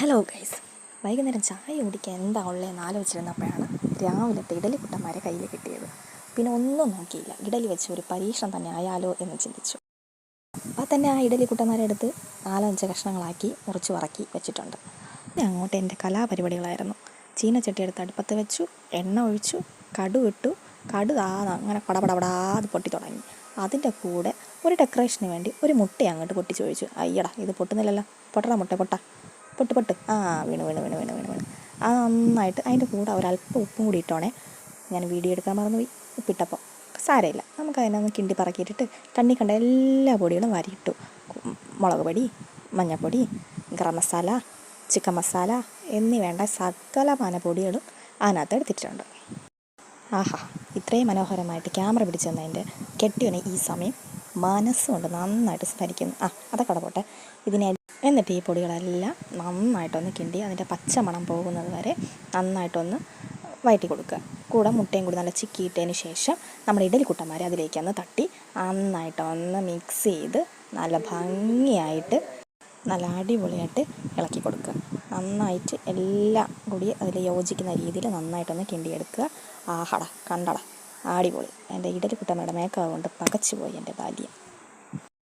Hello guys, വൈകുന്നേരം ചായ കുടിക്കാൻ എന്താ ഉള്ളതെന്ന് ആലോചിച്ചിരുന്നപ്പോഴാണ് രാവിലത്തെ ഇഡലിക്കുട്ടന്മാരെ കയ്യിൽ കിട്ടിയത്. പിന്നെ ഒന്നും നോക്കിയില്ല, ഇഡലി വെച്ച് ഒരു പരീക്ഷണം തന്നെ ആയാലോ എന്ന് ചിന്തിച്ചു. അപ്പോൾ തന്നെ ആ ഇഡലിക്കുട്ടന്മാരെ എടുത്ത് 4-5 കഷ്ണങ്ങളാക്കി മുറിച്ച് വറക്കി വെച്ചിട്ടുണ്ട്. പിന്നെ അങ്ങോട്ട് എൻ്റെ കലാപരിപാടികളായിരുന്നു. ചീനച്ചട്ടി എടുത്ത് അടുപ്പത്ത് വെച്ചു, എണ്ണ ഒഴിച്ചു, കടുക് അങ്ങനെ പടപടപടാത് പൊട്ടി തുടങ്ങി. അതിൻ്റെ കൂടെ ഒരു ഡെക്കറേഷന് വേണ്ടി ഒരു മുട്ട അങ്ങോട്ട് പൊട്ടിച്ച് ഒഴിച്ചു. അയ്യടാ, ഇത് പൊട്ടുന്നില്ലല്ലോ, പൊട്ടടാ മുട്ട പൊട്ട് വീണ് അത് നന്നായിട്ട് അതിൻ്റെ കൂടെ ഒരല്പം ഉപ്പും കൂടി ഇട്ടോണേ. ഞാൻ വീഡിയോ എടുക്കാൻ മറന്നുപോയി. ഉപ്പിട്ടപ്പോൾ സാരമില്ല, നമുക്ക് അതിനൊന്ന് കിണ്ടി പറക്കിയിട്ടിട്ട് കണ്ണി കണ്ട എല്ലാ പൊടികളും വാരിയിട്ടു. മുളക് പൊടി, മഞ്ഞൾപ്പൊടി, ഗരം മസാല, ചിക്കൻ മസാല എന്നീ വേണ്ട സകലമാന പൊടികളും അതിനകത്ത് എടുത്തിട്ടുണ്ട്. ആഹാ, ഇത്രയും മനോഹരമായിട്ട് ക്യാമറ പിടിച്ചു തന്നതിൻ്റെ കെട്ടിയവനെ ഈ സമയം മനസ്സുകൊണ്ട് നന്നായിട്ട് സ്മരിക്കുന്നു. അതൊക്കെ പോട്ടെ. എന്നിട്ട് ഈ പൊടികളെല്ലാം നന്നായിട്ടൊന്ന് കിണ്ടി അതിൻ്റെ പച്ചമണം പോകുന്നത് വരെ നന്നായിട്ടൊന്ന് വഴറ്റി കൊടുക്കുക. കൂടെ മുട്ടയും കൂടി നല്ല ചിക്കിയിട്ടതിന് ശേഷം നമ്മുടെ ഇഡലിക്കുട്ടന്മാരെ അതിലേക്കൊന്ന് തട്ടി നന്നായിട്ടൊന്ന് മിക്സ് ചെയ്ത് നല്ല ഭംഗിയായിട്ട് നല്ല അടിപൊളിയായിട്ട് ഇളക്കി കൊടുക്കുക. നന്നായിട്ട് എല്ലാം കൂടി അതിൽ യോജിക്കുന്ന രീതിയിൽ നന്നായിട്ടൊന്ന് കിണ്ടിയെടുക്കുക. ആഹാടാ, കണ്ടടാ, അടിപൊളി. എൻ്റെ ഇഡലിക്കുട്ടന്മാരുടെ മേക്കപ്പ് കൊണ്ട് പകച്ചു പോയി എൻ്റെ ബാല്യം.